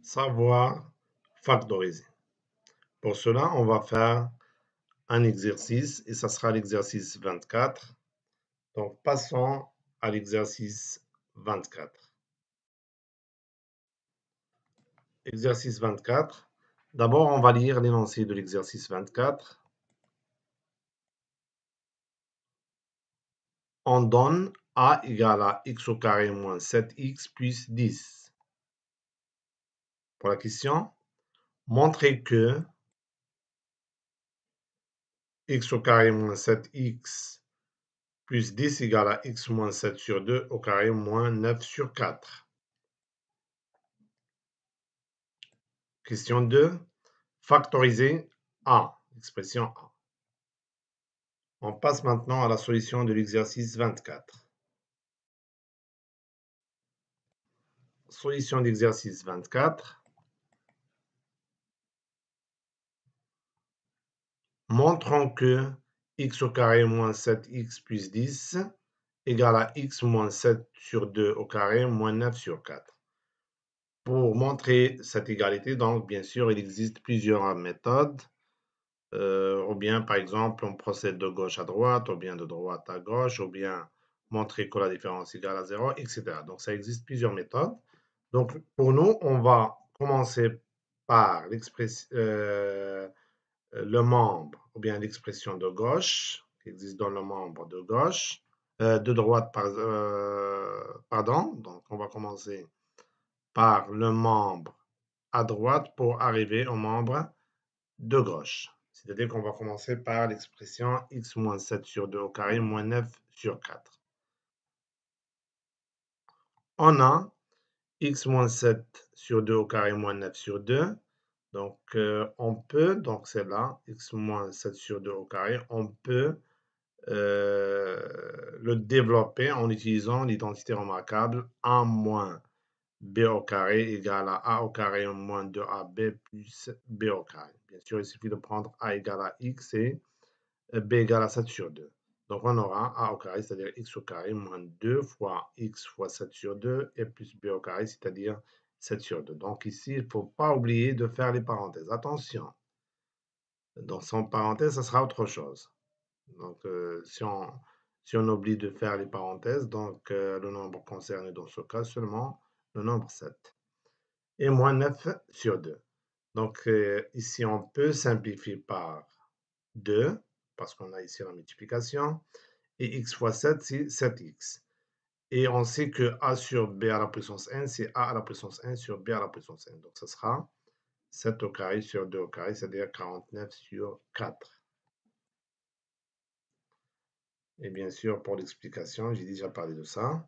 Savoir factoriser. Pour cela, on va faire un exercice et ça sera l'exercice 24. Donc, passons à l'exercice 24. Exercice 24. D'abord, on va lire l'énoncé de l'exercice 24. On donne a égale à x au carré moins 7x plus 10. Pour la question, montrez que x au carré moins 7x plus 10 égale à x moins 7 sur 2 au carré moins 9 sur 4. Question 2. Factoriser A. Expression A. On passe maintenant à la solution de l'exercice 24. Solution d'exercice 24. Montrons que x au carré moins 7x plus 10 égale à x moins 7 sur 2 au carré moins 9 sur 4. Pour montrer cette égalité, donc bien sûr, il existe plusieurs méthodes. Ou bien, par exemple, on procède de gauche à droite, ou bien de droite à gauche, ou bien montrer que la différence égale à 0, etc. Donc, ça existe plusieurs méthodes. Donc, pour nous, on va commencer par le membre, ou bien l'expression de gauche, qui existe dans le membre de gauche, de droite, pardon. Donc, on va commencer par le membre à droite pour arriver au membre de gauche. C'est-à-dire qu'on va commencer par l'expression x moins 7 sur 2 au carré moins 9 sur 4. On a x moins 7 sur 2 au carré moins 9 sur 2. Donc, on peut, donc c'est là, x moins 7 sur 2 au carré, on peut le développer en utilisant l'identité remarquable a moins b au carré égale à a au carré moins 2ab plus b au carré. Bien sûr, il suffit de prendre a égale à x et b égale à 7 sur 2. Donc, on aura a au carré, c'est-à-dire x au carré moins 2 fois x fois 7 sur 2 et plus b au carré, c'est-à-dire 7 sur 2. Donc, ici, il ne faut pas oublier de faire les parenthèses. Attention, donc sans parenthèse, ça sera autre chose. Donc, si on oublie de faire les parenthèses, donc le nombre concerné dans ce cas seulement le nombre 7. Et moins 9 sur 2. Donc, ici, on peut simplifier par 2, parce qu'on a ici la multiplication. Et x fois 7, c'est 7x. Et on sait que a sur b à la puissance n, c'est a à la puissance n sur b à la puissance n. Donc, ce sera 7 au carré sur 2 au carré, c'est-à-dire 49 sur 4. Et bien sûr, pour l'explication, j'ai déjà parlé de ça.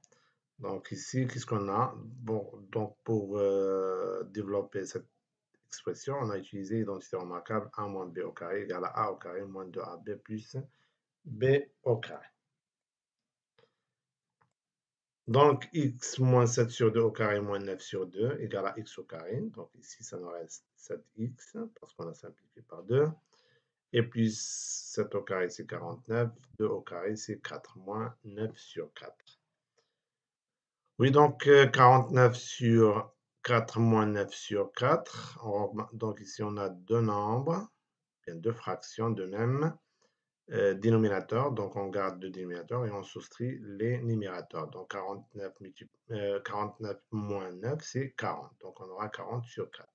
Donc ici, qu'est-ce qu'on a? Bon, donc pour développer cette expression, on a utilisé l'identité remarquable a moins b au carré égale à a au carré moins 2ab plus b au carré. Donc x moins 7 sur 2 au carré moins 9 sur 2 égale à x au carré. Donc ici, ça nous reste 7x parce qu'on a simplifié par 2. Et plus 7 au carré, c'est 49. 2 au carré, c'est 4 moins 9 sur 4. Oui, donc 49 sur 4 moins 9 sur 4. Donc ici, on a deux nombres, bien deux fractions de même dénominateur. Donc on garde le dénominateur et on soustrait les numérateurs. Donc 49 moins 9, c'est 40. Donc on aura 40 sur 4.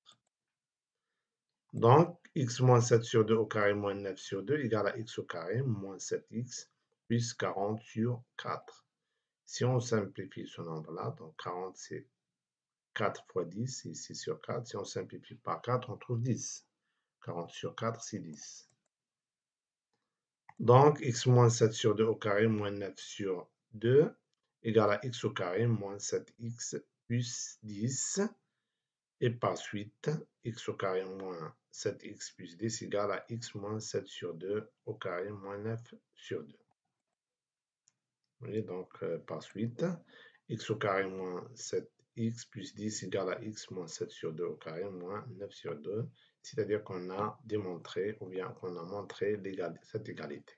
Donc x moins 7 sur 2 au carré moins 9 sur 2 égale à x au carré moins 7x plus 40 sur 4. Si on simplifie ce nombre-là, donc 40 c'est 4 fois 10, c'est 6 sur 4. Si on simplifie par 4, on trouve 10. 40 sur 4, c'est 10. Donc, x moins 7 sur 2 au carré moins 9 sur 2 égale à x au carré moins 7x plus 10. Et par suite, x au carré moins 7x plus 10 égale à x moins 7 sur 2 au carré moins 9 sur 2. Et donc, par suite, x au carré moins 7x plus 10 égale à x moins 7 sur 2 au carré moins 9 sur 2. C'est-à-dire qu'on a démontré ou bien qu'on a montré cette égalité.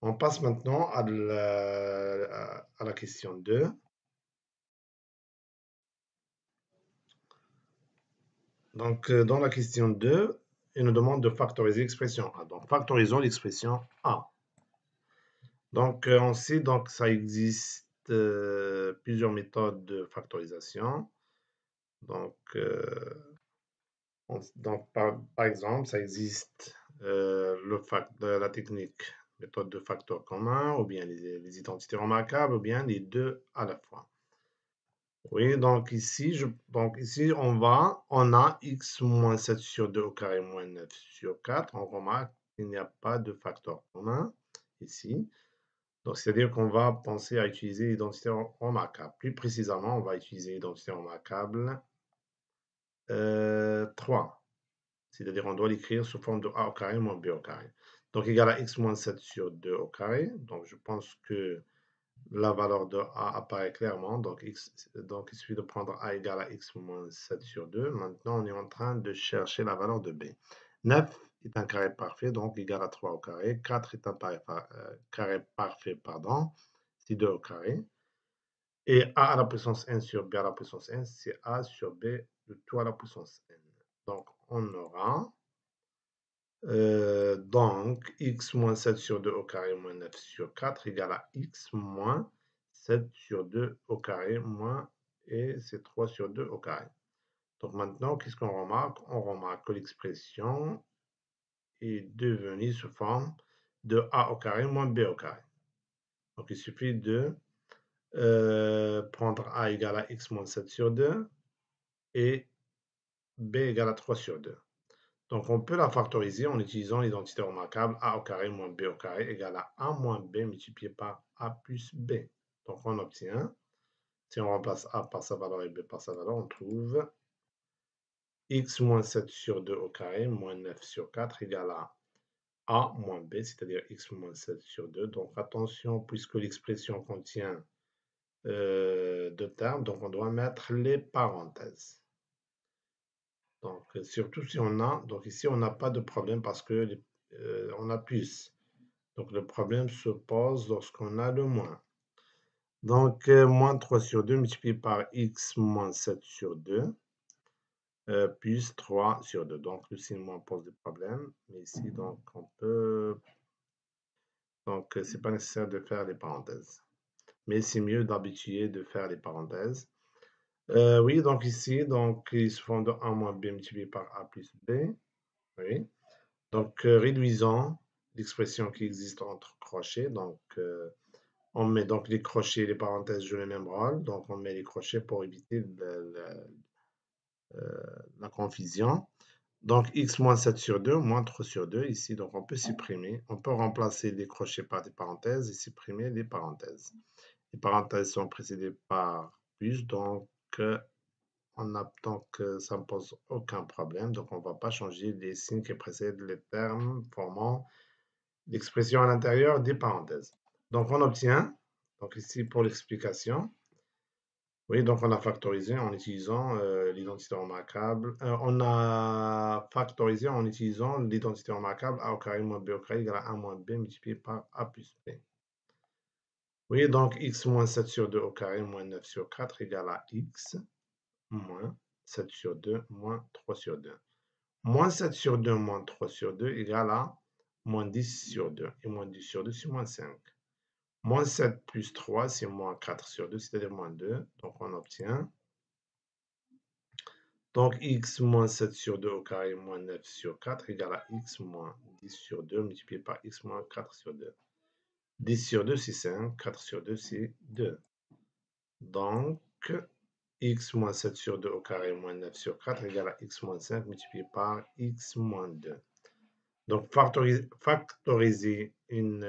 On passe maintenant à la question 2. Donc, dans la question 2, il nous demande de factoriser l'expression A. Donc, factorisons l'expression A. Donc, on sait donc ça existe plusieurs méthodes de factorisation. Donc, par exemple, ça existe la technique méthode de facteur commun, ou bien les identités remarquables, ou bien les deux à la fois. Oui, donc ici, on a x moins 7 sur 2 au carré moins 9 sur 4. On remarque qu'il n'y a pas de facteur commun ici. Donc, c'est-à-dire qu'on va penser à utiliser l'identité remarquable. Plus précisément, on va utiliser l'identité remarquable 3. C'est-à-dire on doit l'écrire sous forme de a au carré moins b au carré. Donc, égal à x moins 7 sur 2 au carré. Donc, je pense que la valeur de a apparaît clairement. Donc, il suffit de prendre a égale à x moins 7 sur 2. Maintenant, on est en train de chercher la valeur de b. 9 est un carré parfait, donc égal à 3 au carré. 4 est un carré parfait, pardon, c'est 2 au carré. Et a à la puissance n sur b à la puissance n, c'est a sur b de tout à la puissance n. Donc, on aura donc x moins 7 sur 2 au carré moins 9 sur 4 égale à x moins 7 sur 2 au carré moins, et c'est 3 sur 2 au carré. Donc maintenant, qu'est-ce qu'on remarque? On remarque que l'expression est devenue sous forme de a au carré moins b au carré. Donc il suffit de prendre a égale à x moins 7 sur 2 et b égale à 3 sur 2. Donc, on peut la factoriser en utilisant l'identité remarquable a au carré moins b au carré égale à a moins b multiplié par a plus b. Donc, on obtient, si on remplace a par sa valeur et b par sa valeur, on trouve x moins 7 sur 2 au carré moins 9 sur 4 égale à a moins b, c'est-à-dire x moins 7 sur 2. Donc, attention, puisque l'expression contient deux termes, donc on doit mettre les parenthèses. Donc, surtout si on a, donc ici, on n'a pas de problème parce que on a plus. Donc, le problème se pose lorsqu'on a le moins. Donc, moins 3 sur 2 multiplié par x moins 7 sur 2, plus 3 sur 2. Donc, le signe moins pose des problèmes. Mais ici, donc, on peut... Donc, c'est pas nécessaire de faire les parenthèses. Mais c'est mieux d'habituer de faire les parenthèses. Oui, donc ici, donc, ils se font de a moins b multiplié par a plus b. Oui. Donc, réduisons l'expression qui existe entre crochets. Donc, on met donc les crochets et les parenthèses jouent le même rôle. Donc, on met les crochets pour éviter la confusion. Donc, x moins 7 sur 2, moins 3 sur 2 ici. Donc, on peut supprimer. On peut remplacer les crochets par des parenthèses et supprimer les parenthèses. Les parenthèses sont précédées par plus. Donc, ça ne pose aucun problème. Donc, on ne va pas changer les signes qui précèdent les termes formant l'expression à l'intérieur des parenthèses. Donc, on obtient, donc ici pour l'explication, oui, donc on a factorisé en utilisant l'identité remarquable. On a factorisé en utilisant l'identité remarquable a au carré moins b au carré égale à 1 moins b multiplié par a plus b. Oui, donc x moins 7 sur 2 au carré moins 9 sur 4 égale à x moins 7 sur 2 moins 3 sur 2. Moins 7 sur 2 moins 3 sur 2 égale à moins 10 sur 2. Et moins 10 sur 2, c'est moins 5. Moins 7 plus 3, c'est moins 4 sur 2, c'est-à-dire moins 2. Donc, on obtient. Donc, x moins 7 sur 2 au carré moins 9 sur 4 égale à x moins 10 sur 2 multiplié par x moins 4 sur 2. 10 sur 2, c'est 5. 4 sur 2, c'est 2. Donc, x moins 7 sur 2 au carré moins 9 sur 4 égale à x moins 5 multiplié par x moins 2. Donc, factoriser une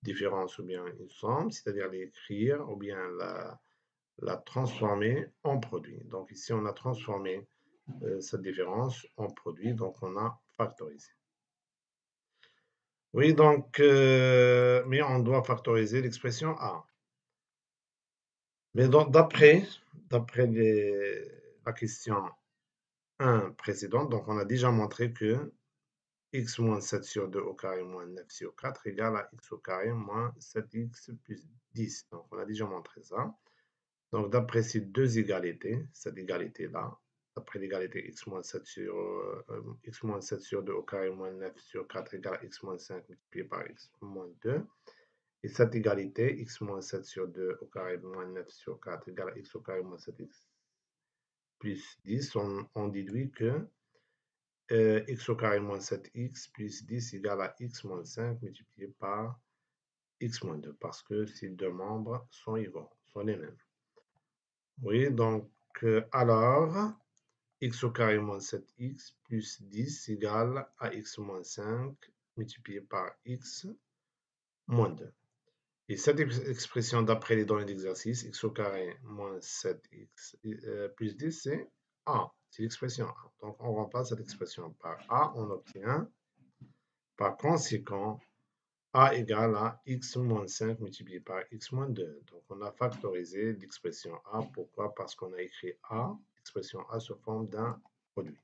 différence ou bien une somme, c'est-à-dire l'écrire ou bien la transformer en produit. Donc, ici, on a transformé cette différence en produit, donc on a factorisé. Oui, donc, mais on doit factoriser l'expression A. Mais d'après la question 1 précédente, donc on a déjà montré que x moins 7 sur 2 au carré moins 9 sur 4 égale à x au carré moins 7x plus 10. Donc, on a déjà montré ça. Donc, d'après ces deux égalités, cette égalité-là, d'après l'égalité x moins 7 sur 2 au carré moins 9 sur 4 égale à x moins 5 multiplié par x moins 2. Et cette égalité, x moins 7 sur 2 au carré moins 9 sur 4 égale à x au carré moins 7x plus 10, on déduit que x au carré moins 7x plus 10 égale à x moins 5 multiplié par x moins 2, parce que ces deux membres sont égaux, sont les mêmes. Oui, donc alors, x au carré moins 7x plus 10 égale à x moins 5 multiplié par x moins 2. Et cette expression d'après les données d'exercice, x au carré moins 7x plus 10, c'est a. C'est l'expression a. Donc, on remplace cette expression par a. On obtient, par conséquent, a égale à x moins 5 multiplié par x moins 2. Donc, on a factorisé l'expression a. Pourquoi? Parce qu'on a écrit a. L'expression a sous forme d'un produit.